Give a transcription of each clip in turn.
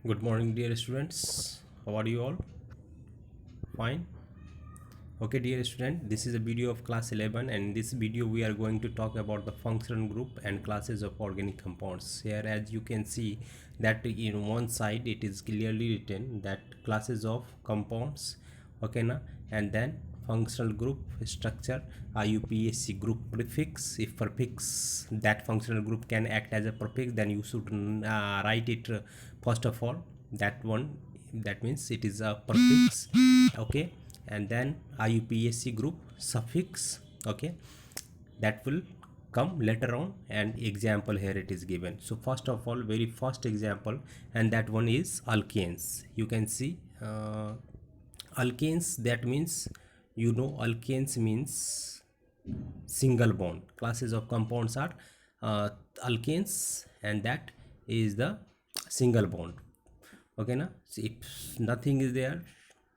Good morning, dear students. How are you all? Fine. Okay, dear student, this is a video of class 11, and in this video we are going to talk about the functional group and classes of organic compounds. Here, as you can see, that in one side it is clearly written that classes of compounds, okay na, and then functional group structure, IUPAC group prefix. If prefix, that functional group can act as a prefix, then you should write it first of all, that one, that means it is a prefix, okay, and then IUPAC group suffix, okay, that will come later on, and example here it is given. So first of all, very first example, and that one is alkanes. You can see alkanes, that means, alkanes means single bond. Classes of compounds are alkanes, and that is the single bond, okay na. So if nothing is there,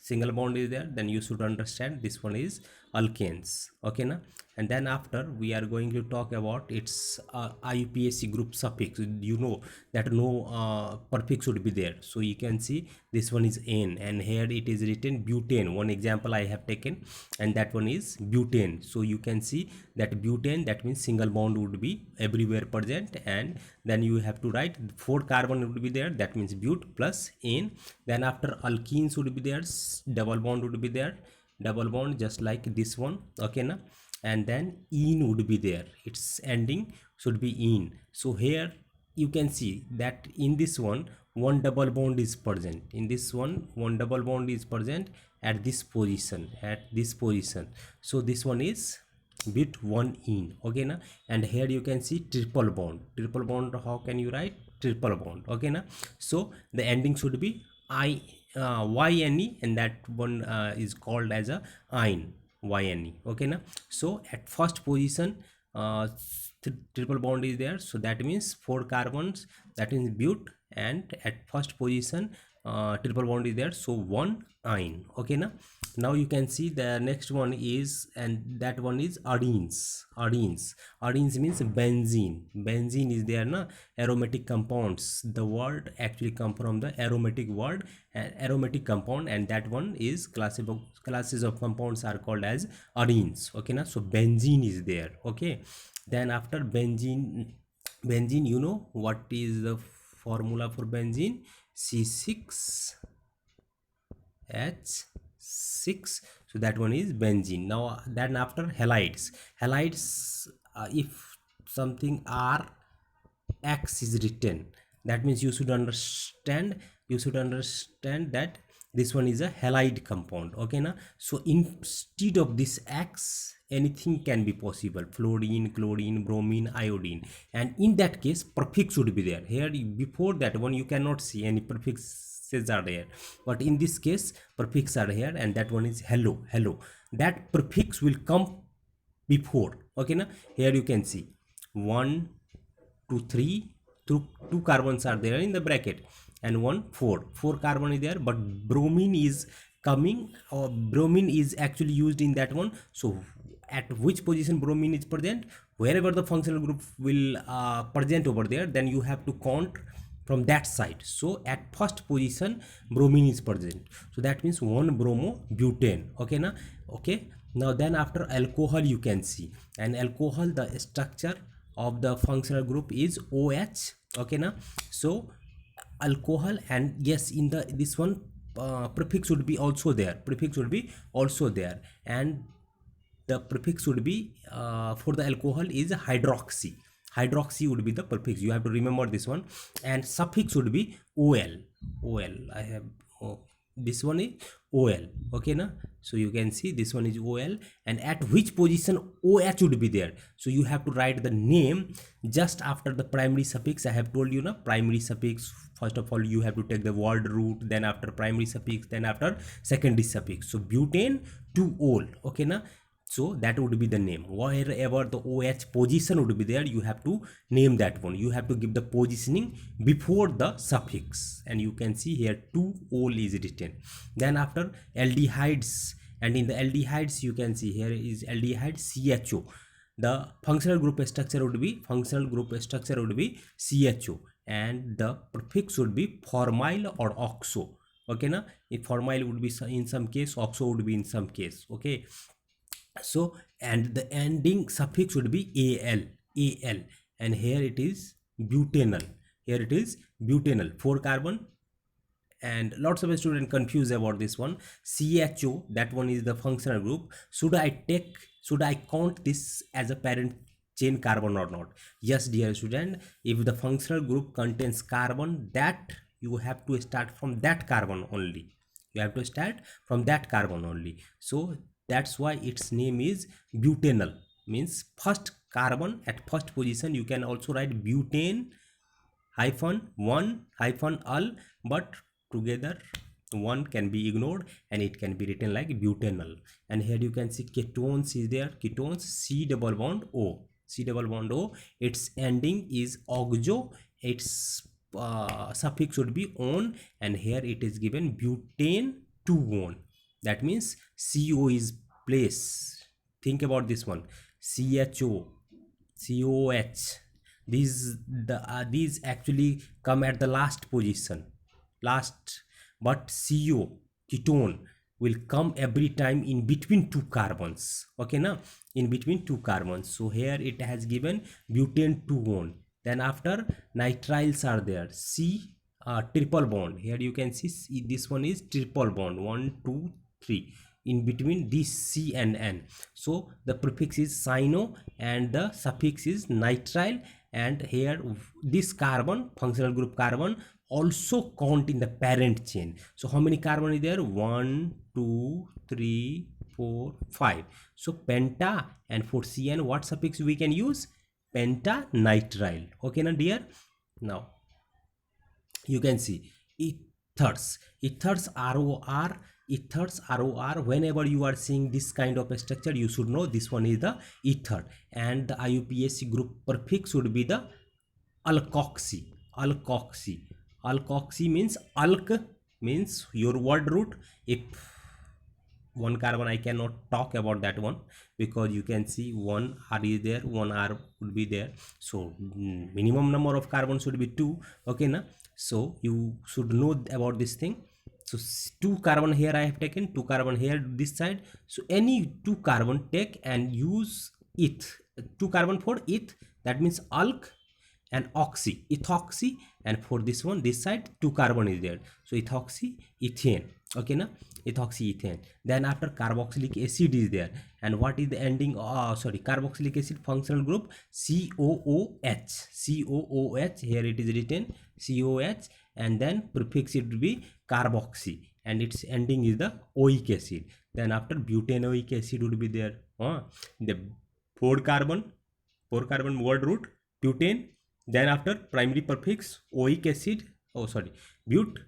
single bond is there, then you should understand this one is alkanes, okay na. And then after we are going to talk about its IUPAC group suffix. You know that no prefix would be there, so you can see this one is N, and here it is written butane. One example I have taken, and that one is butane. So you can see that butane, that means single bond would be everywhere present, and then you have to write 4 carbon would be there, that means but plus N. Then after alkenes would be there, double bond would be there, double bond just like this one, okay na. And then ene would be there, its ending should be ene. So here you can see that in this one double bond is present, in this one double bond is present at this position, so this one is with one ene, okay na. And here you can see triple bond, how can you write triple bond, okay na. So the ending should be YNE, and that one is called as a ine, YNE, okay na. So at first position triple bond is there, so that means 4 carbons, that is but, and at first position triple bond is there, so one ine, okay na. Now you can see the next one is, and that one is arenes means benzene is there na. Aromatic compounds, the word actually come from the aromatic word, aromatic compound, and that one is classes of compounds are called as arenes, okay na. So benzene is there, okay. Then after benzene, you know what is the formula for benzene? C6H6, so that one is benzene. Now then after halides, if something RX is written, that means you should understand that this one is a halide compound, okay na. So instead of this X, anything can be possible: fluorine, chlorine, bromine, iodine, and in that case prefix would be there. Here before that one you cannot see any prefixes are there, but in this case prefix are here, and that one is hello, that prefix will come before, okay na. Here you can see 1 2 3, two carbons are there in the bracket, and 4 carbon is there, but bromine is coming, or bromine is actually used in that one. So at which position bromine is present, wherever the functional group will present over there, then you have to count from that side. So at first position bromine is present, so that means 1 bromo butane, okay na. Okay, now then after alcohol you can see, and alcohol, the structure of the functional group is OH, okay na. So alcohol, and yes, in the this one prefix would be also there, and the prefix would be for the alcohol is hydroxy would be the prefix, you have to remember this one. And suffix would be ol, I have, oh, this one is ol, okay na. So you can see this one is ol, and at which position OH would be there, so you have to write the name just after the primary suffix. I have told you na, primary suffix, first of all you have to take the word root, then after primary suffix, then after secondary suffix. So butane to ol, okay na. So that would be the name. Wherever the OH position would be there, you have to name that one. You have to give the positioning before the suffix, and you can see here 2-ol is written. Then after aldehydes, and in the aldehydes you can see here is aldehyde CHO. The functional group structure would be CHO, and the prefix would be formyl or oxo. Okay na, if formyl would be in some case, oxo would be in some case. Okay, so and the ending suffix would be al, and here it is butanal. Here it is butanal, 4 carbon. And lots of students confused about this one. CHO, that one is the functional group. Should I count this as a parent chain carbon or not? Yes, dear student, if the functional group contains carbon, that you have to start from that carbon only. You have to start from that carbon only. So that's why its name is butanal, means first carbon at first position. You can also write butane hyphen 1 hyphen al, but together one can be ignored and it can be written like butanal. And here you can see ketones is there, ketones, C double bond O, C double bond O, its ending is oxo, its suffix would be on, and here it is given butane 2 on. That means CO is place. Think about this one, CHO, COH, these actually come at the last position, last, but CO, ketone, will come every time in between 2 carbons. Okay now, in between 2 carbons. So here it has given butane 2 on. Then after nitriles are there, C triple bond. Here you can see this one is triple bond, 1 2 3 in between this C and N. So the prefix is cyno and the suffix is nitrile. And here this carbon, functional group carbon, also count in the parent chain. So how many carbon is there? 1 2 3 4 5. So penta, and for CN what suffix we can use? Pentanitrile. Okay na dear. Now you can see ethers, ethers ROR. Whenever you are seeing this kind of a structure, you should know this one is the ether, and the IUPAC group prefix would be the alkoxy. Alkoxy means alk means your word root. If one carbon, I cannot talk about that one because you can see one R is there, one R would be there. So minimum number of carbon should be 2. Okay na, so you should know about this thing. So 2 carbon here I have taken, 2 carbon here this side. So any 2 carbon take and use eth, 2 carbon for eth, that means alk, and oxy, ethoxy. And for this one, this side 2 carbon is there, so ethoxy ethane. Okay na, ethoxy ethane. Then after carboxylic acid is there, and what is the ending? Carboxylic acid functional group COOH, COOH. Here it is written COH, and then prefix it will be carboxy, and its ending is the oic acid. Then after butanoic acid would be there. The 4 carbon word root butane. Then after primary prefix oic acid, but,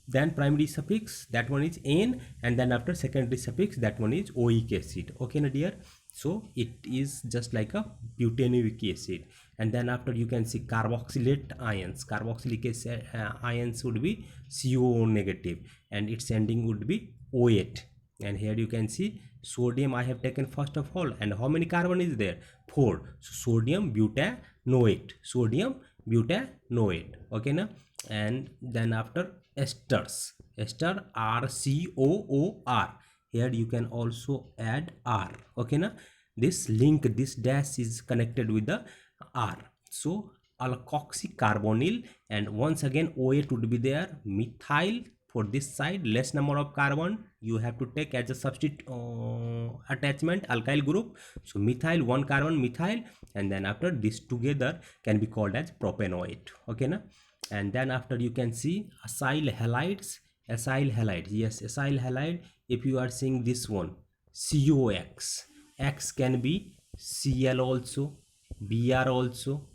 then primary suffix, that one is N, and then after secondary suffix, that one is oic acid. Okay na dear, so it is just like a butanoic acid. And then after you can see carboxylate ions, carboxylic acid ions would be CO negative, and its ending would be O8. And here you can see sodium I have taken first of all, and how many carbon is there? 4. So sodium butanoate, sodium butanoate. Okay na. And then after esters, ester RCOOR, here you can also add R. Okay na, this link, this dash is connected with the R. So alkoxycarbonyl, and once again O8 would be there, methyl. For this side, less number of carbon you have to take as a substitute attachment, alkyl group. So methyl, 1 carbon methyl, and then after this together can be called as propanoate. Okay na. And then after you can see acyl halides, yes, acyl halide. If you are seeing this one, COX, X can be Cl also, Br also,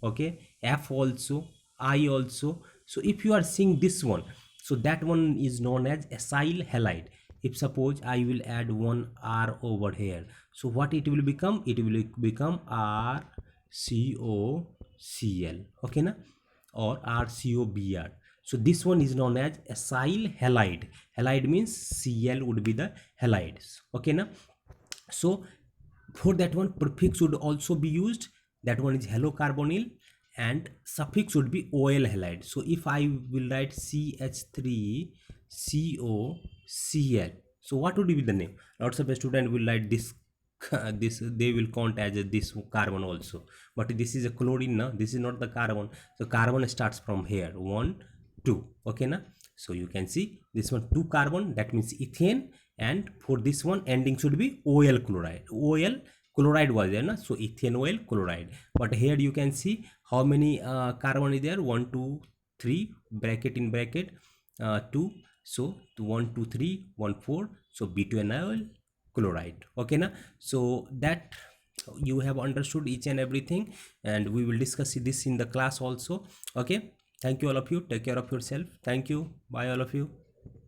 okay, F also, I also. So if you are seeing this one, so that one is known as acyl halide. If suppose I will add 1 R over here, so what it will become? It will become RCOCl. Okay na, or RCOBr. So this one is known as acyl halide. Halide means Cl would be the halides. Okay na. So for that one, prefix would also be used. That one is halocarbonyl, and suffix would be OL halide. So if I will write CH3COCl, so what would be the name? Lots of student will write this this, they will count as this carbon also, but this is a chlorine now, this is not the carbon. So carbon starts from here, 1 2, okay na. So you can see this one 2 carbon, that means ethane, and for this one ending should be OL chloride. OL chloride was there na, so ethane OL chloride. But here you can see how many carbon is there, 1 2 3 bracket in bracket 2, so 1 2 3 1 4, so butanol chloride, okay na. So that you have understood each and everything, and we will discuss this in the class also, okay. Thank you all of you, take care of yourself, thank you, bye all of you.